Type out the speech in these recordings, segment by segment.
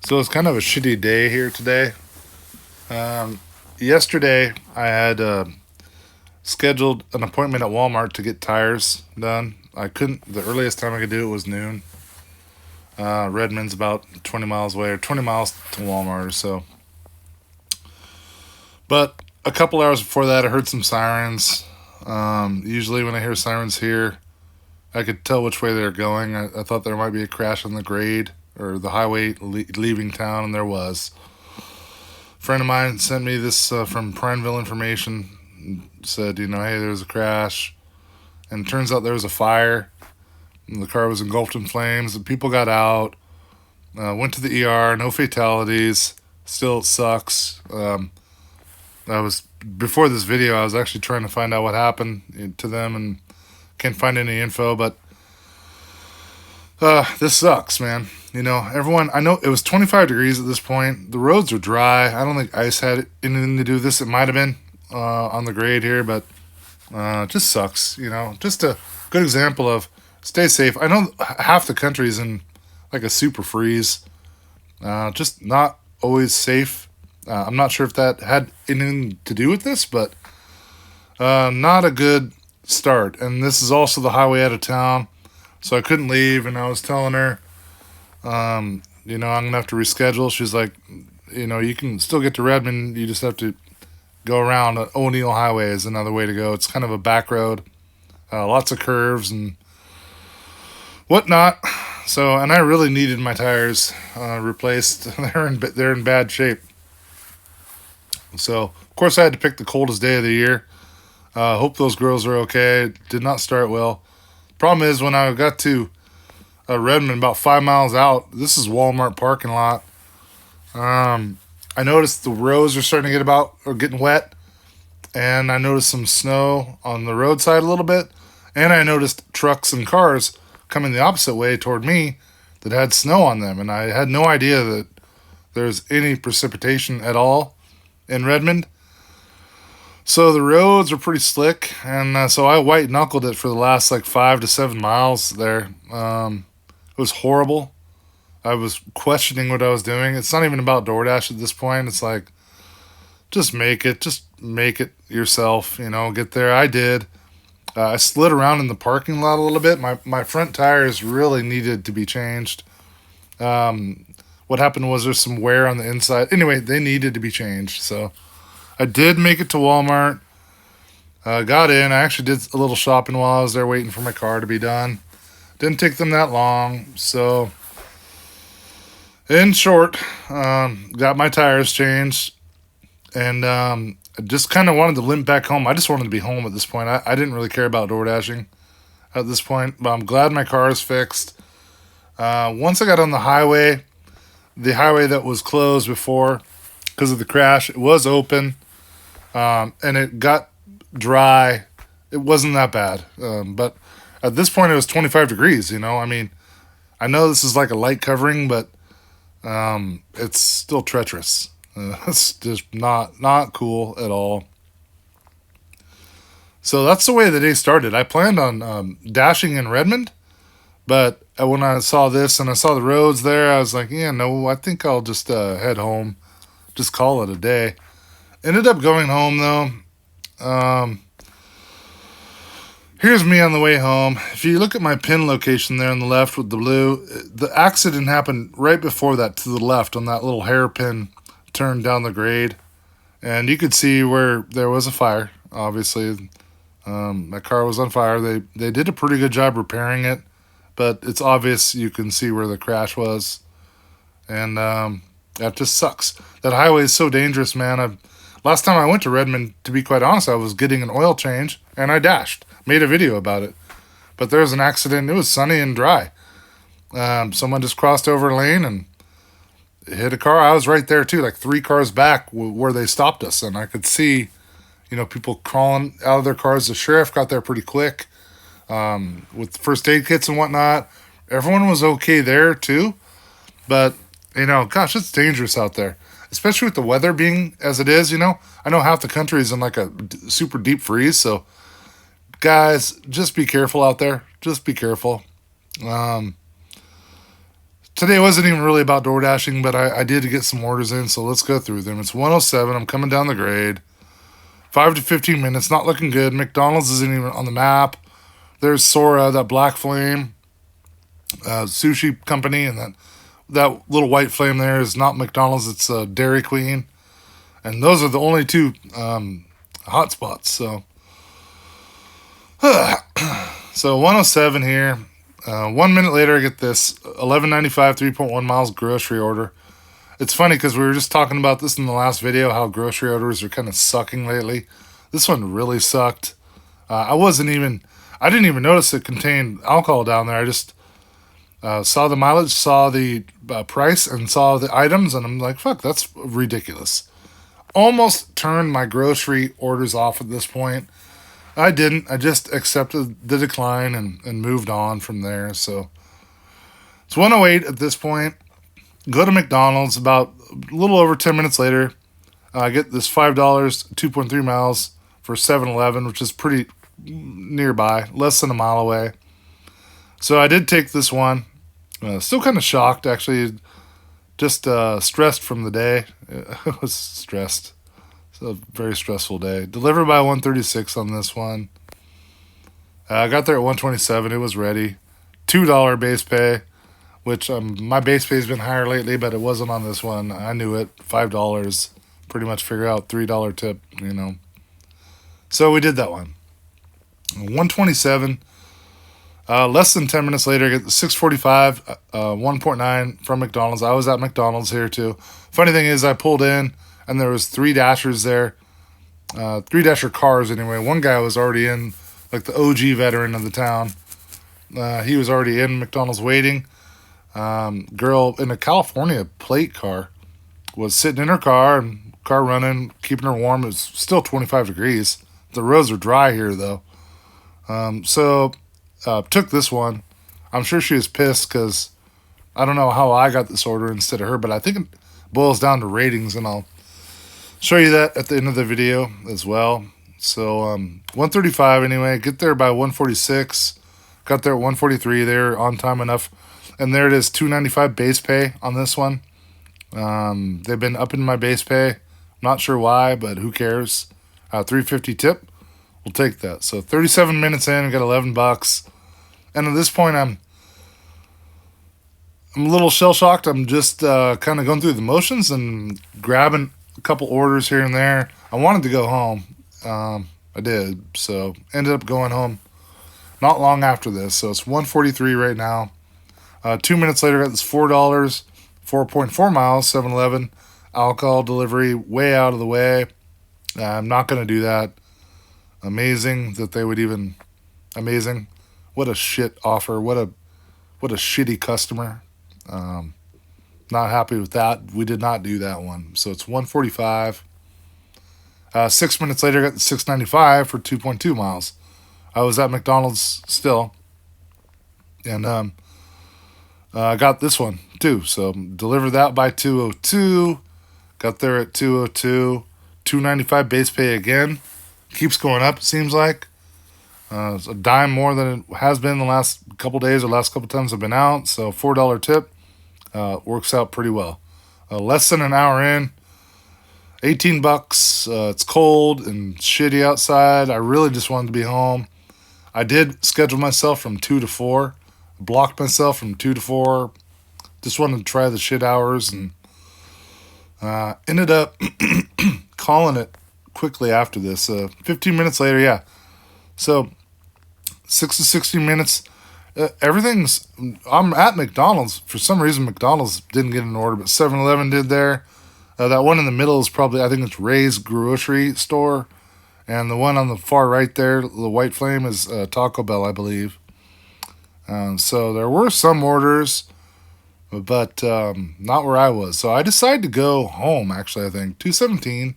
So it's kind of a shitty day here today. Yesterday, I had scheduled an appointment at Walmart to get tires done. I couldn't, the earliest time I could do it was noon. Redmond's about 20 miles away, or 20 miles to Walmart or so. But a couple hours before that, I heard some sirens. Usually, when I hear sirens here, I could tell which way they're going. I thought there might be a crash on the grade or the highway leaving town, and there was. A friend of mine sent me this from Prineville Information. Said, hey, there was a crash, and it turns out there was a fire. And the car was engulfed in flames. The people got out, went to the ER, no fatalities. Still, it sucks. I was before this video, I was actually trying to find out what happened to them, and can't find any info. But this sucks, man. Everyone, I know it was 25 degrees at this point. The roads are dry. I don't think ice had anything to do with this. It might have been on the grade here, but it just sucks. Just a good example of stay safe. I know half the country's in like a super freeze. Just not always safe. I'm not sure if that had anything to do with this, but not a good start. And this is also the highway out of town, so I couldn't leave. And I was telling her, I'm gonna have to reschedule. She's like, you can still get to Redmond. You just have to go around. O'Neill Highway is another way to go. It's kind of a back road, lots of curves and whatnot. So, and I really needed my tires replaced. They're in bad shape. So, of course, I had to pick the coldest day of the year. Hope those girls are okay. It did not start well. Problem is, when I got to Redmond, about 5 miles out, this is Walmart parking lot. I noticed the roads are starting to getting wet, and I noticed some snow on the roadside a little bit, and I noticed trucks and cars coming the opposite way toward me that had snow on them, and I had no idea that there's any precipitation at all in Redmond. So the roads are pretty slick, and so I white knuckled it for the last 5 to 7 miles there. It was horrible. I was questioning what I was doing. It's not even about DoorDash at this point. It's like, just make it yourself, get there. I did. I slid around in the parking lot a little bit. My front tires really needed to be changed. What happened was there's some wear on the inside. Anyway, they needed to be changed. So I did make it to Walmart. Got in. I actually did a little shopping while I was there waiting for my car to be done. Didn't take them that long. So, in short, got my tires changed. And I just kind of wanted to limp back home. I just wanted to be home at this point. I didn't really care about door dashing at this point. But I'm glad my car is fixed. Once I got on the highway that was closed before because of the crash, it was open, and it got dry. It wasn't that bad, but at this point it was 25 degrees. I know this is like a light covering, but it's still treacherous. It's just not cool at all. So that's the way the day started. I planned on dashing in Redmond, but when I saw this and I saw the roads there, I was like, yeah, no, I think I'll just head home. Just call it a day. Ended up going home, though. Here's me on the way home. If you look at my pin location there on the left with the blue, the accident happened right before that to the left on that little hairpin turn down the grade. And you could see where there was a fire, obviously. My car was on fire. They did a pretty good job repairing it, but it's obvious you can see where the crash was. And that just sucks. That highway is so dangerous, man. Last time I went to Redmond, to be quite honest, I was getting an oil change, and I dashed. Made a video about it. But there was an accident. It was sunny and dry. Someone just crossed over a lane and hit a car. I was right there, too, like 3 cars back where they stopped us. And I could see, people crawling out of their cars. The sheriff got there pretty quick with first aid kits and whatnot. Everyone was okay there, too. But, gosh, it's dangerous out there. Especially with the weather being as it is, I know half the country is in like a super deep freeze, so guys, just be careful out there. Just be careful. Today wasn't even really about door dashing, but I did get some orders in, so let's go through them. It's 107. I'm coming down the grade. 5 to 15 minutes, not looking good. McDonald's isn't even on the map. There's Sora, that black flame sushi company, and that little white flame there is not McDonald's. It's Dairy Queen, and those are the only two hot spots. So, so 107 here. 1 minute later, I get this 11.95, 3.1 miles grocery order. It's funny because we were just talking about this in the last video, how grocery orders are kind of sucking lately. This one really sucked. I didn't even notice it contained alcohol down there. I just saw the mileage, saw the price, and saw the items, and I'm like, fuck, that's ridiculous. Almost turned my grocery orders off at this point. I didn't. I just accepted the decline and moved on from there. So it's 108 at this point. Go to McDonald's. About a little over 10 minutes later, I get this $5, 2.3 miles for 7-Eleven, which is pretty nearby, less than a mile away. So I did take this one. Still kind of shocked, actually. Just stressed from the day. I was stressed. It's a very stressful day. Delivered by 1:36 on this one. I got there at 1:27. It was ready. $2 base pay, which my base pay has been higher lately, but it wasn't on this one. I knew it. $5. Pretty much figure out $3 tip, So we did that one. 1:27. Less than 10 minutes later, I get the 6:45, 1.9 from McDonald's. I was at McDonald's here too. Funny thing is, I pulled in and there was 3 dashers there, 3 dasher cars anyway. One guy was already in, like the OG veteran of the town. He was already in McDonald's waiting. Girl in a California plate car was sitting in her car and car running, keeping her warm. It was still 25 degrees. The roads are dry here though. So took this one. I'm sure she was pissed because I don't know how I got this order instead of her, but I think it boils down to ratings, and I'll show you that at the end of the video as well. So 1:35 anyway. Get there by 1:46. Got there at 1:43. They're on time enough, and there it is. $2.95 base pay on this one. They've been upping my base pay. Not sure why, but who cares? $3.50 tip. We'll take that. So 37 minutes in, I got $11. And at this point, I'm a little shell-shocked. I'm just kind of going through the motions and grabbing a couple orders here and there. I wanted to go home. I did. So ended up going home not long after this. So it's 1:43 right now. 2 minutes later, I got this $4, 4.4 miles, 7-Eleven. Alcohol delivery way out of the way. I'm not going to do that. Amazing that they would even... Amazing. What a shit offer. What a shitty customer. Not happy with that. We did not do that one. So it's 1:45. 6 minutes later, I got the $6.95 for 2.2 miles. I was at McDonald's still. And I got this one too. So delivered that by 2:02. Got there at 2:02. $2.95 base pay again. Keeps going up, it seems like. It's a dime more than it has been the last couple days or last couple times I've been out. So $4 tip works out pretty well. Less than an hour in, $18. It's cold and shitty outside. I really just wanted to be home. I did schedule myself from 2 to 4. Blocked myself from 2 to 4. Just wanted to try the shit hours, and ended up calling it quickly after this. 15 minutes later, yeah. So 6 to 60 minutes. I'm at McDonald's. For some reason, McDonald's didn't get an order, but 7-Eleven did there. That one in the middle is probably, I think it's Ray's grocery store. And the one on the far right there, the white flame, is Taco Bell, I believe. So there were some orders, but not where I was. So I decided to go home, actually, I think. 2:17.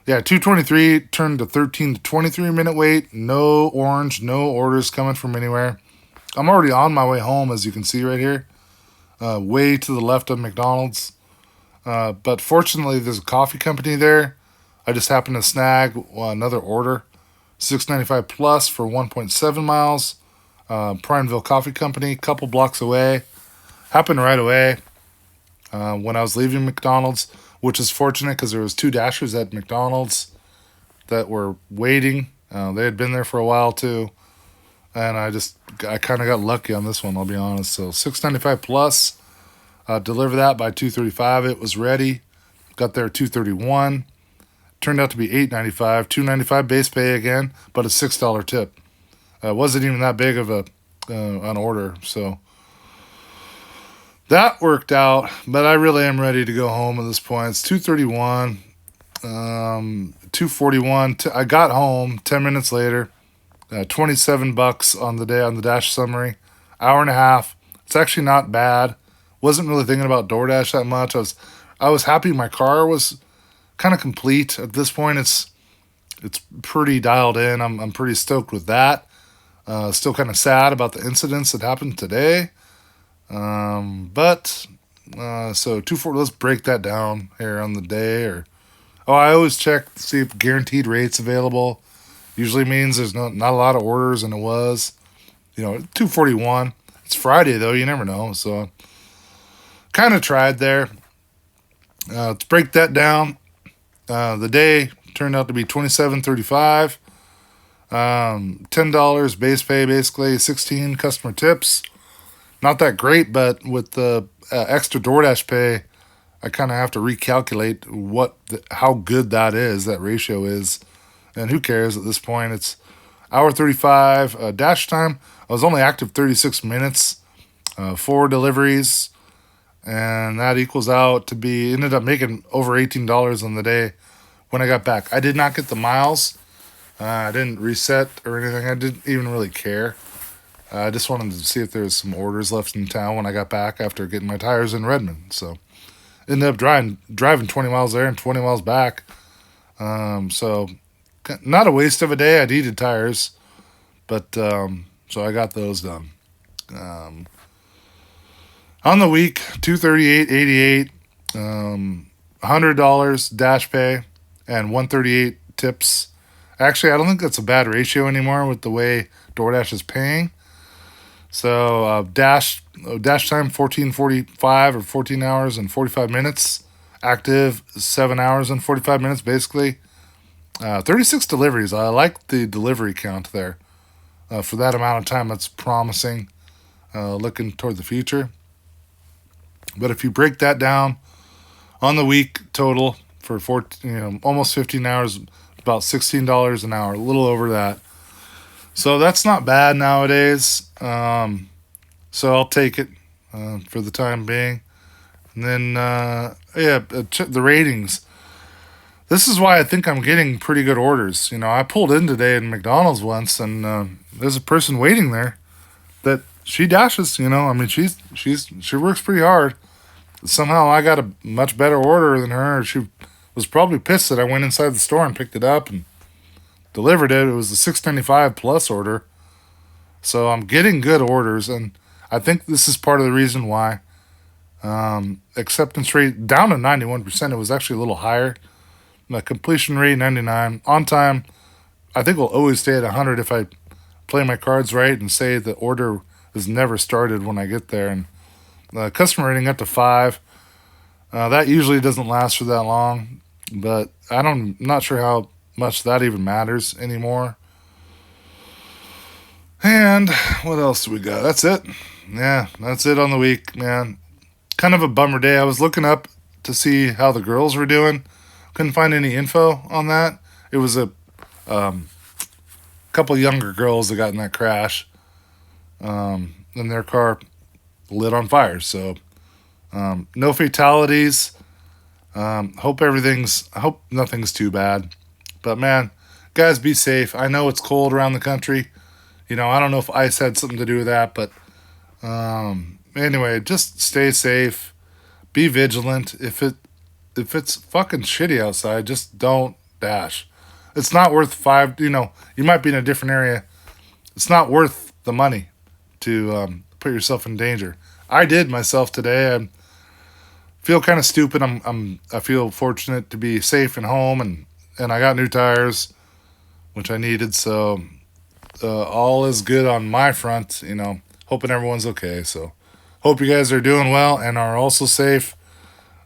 Yeah, 2:23 turned to 13 to 23 minute wait. No orange, no orders coming from anywhere. I'm already on my way home, as you can see right here. Way to the left of McDonald's. But fortunately, there's a coffee company there. I just happened to snag another order. $6.95 plus for 1.7 miles. Prineville Coffee Company, couple blocks away. Happened right away when I was leaving McDonald's, which is fortunate because there was two Dashers at McDonald's that were waiting. They had been there for a while too, and I kind of got lucky on this one. I'll be honest. So $6.95 plus. Deliver that by 2:35. It was ready. Got there at 2:31. Turned out to be $8.95. $2.95 base pay again, but a $6 tip. It wasn't even that big of an order, so that worked out. But I really am ready to go home at this point. It's 2:31. 2:41. I got home 10 minutes later. $27 on the day on the Dash summary. Hour and a half. It's actually not bad. Wasn't really thinking about DoorDash that much. I was happy my car was kind of complete at this point. It's pretty dialed in. I'm pretty stoked with that. Still kind of sad about the incidents that happened today. But so 240. Let's break that down here on the day. I always check to see if guaranteed rates available. Usually means there's not a lot of orders, and it was, 241. It's Friday though. You never know. So kind of tried there. Let's break that down. The day turned out to be $27.35. $10 base pay, basically 16 customer tips. Not that great, but with the extra DoorDash pay, I kind of have to recalculate how good that ratio is. And who cares at this point? It's hour 35 dash time. I was only active 36 minutes, 4 deliveries, and that equals out to ended up making over $18 on the day when I got back. I did not get the miles. I didn't reset or anything. I didn't even really care. I just wanted to see if there was some orders left in town when I got back after getting my tires in Redmond. So ended up driving 20 miles there and 20 miles back. So not a waste of a day. I needed tires, but so I got those done. On the week, $238.88, $100 dash pay, and $138 tips. Actually, I don't think that's a bad ratio anymore with the way DoorDash is paying. So dash time 14:45 or 14 hours and 45 minutes. Active 7 hours and 45 minutes basically. 36 deliveries. I like the delivery count there. For that amount of time, that's promising. Looking toward the future. But if you break that down on the week total for almost 15 hours, about $16 an hour, a little over that. So that's not bad nowadays. So I'll take it for the time being. And then, the ratings. This is why I think I'm getting pretty good orders. I pulled in today in McDonald's once, and there's a person waiting there that she dashes. She works pretty hard. Somehow I got a much better order than her. She was probably pissed that I went inside the store and picked it up and delivered it. It was a $6.95 plus order. So I'm getting good orders, and I think this is part of the reason why. Acceptance rate down to 91%. It was actually a little higher. My completion rate 99. On time, I think we'll always stay at 100 if I play my cards right and say the order is never started when I get there. And customer rating up to 5. That usually doesn't last for that long, but I'm not sure how much that even matters anymore. And what else do we got? That's it. Yeah, that's it on the week, man. Kind of a bummer day. I was looking up to see how the girls were doing. Couldn't find any info on that. It was a couple younger girls that got in that crash. And their car lit on fire. So no fatalities. Hope nothing's too bad. But man, guys, be safe. I know it's cold around the country. I don't know if ice had something to do with that, but anyway, just stay safe. Be vigilant. If it's fucking shitty outside, just don't dash. It's not worth you might be in a different area. It's not worth the money to put yourself in danger. I did myself today. I feel kind of stupid. I feel fortunate to be safe and home, and I got new tires, which I needed. So all is good on my front. Hoping everyone's okay. So Hope you guys are doing well and are also safe.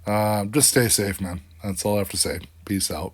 Just stay safe, man. That's all I have to say. Peace out.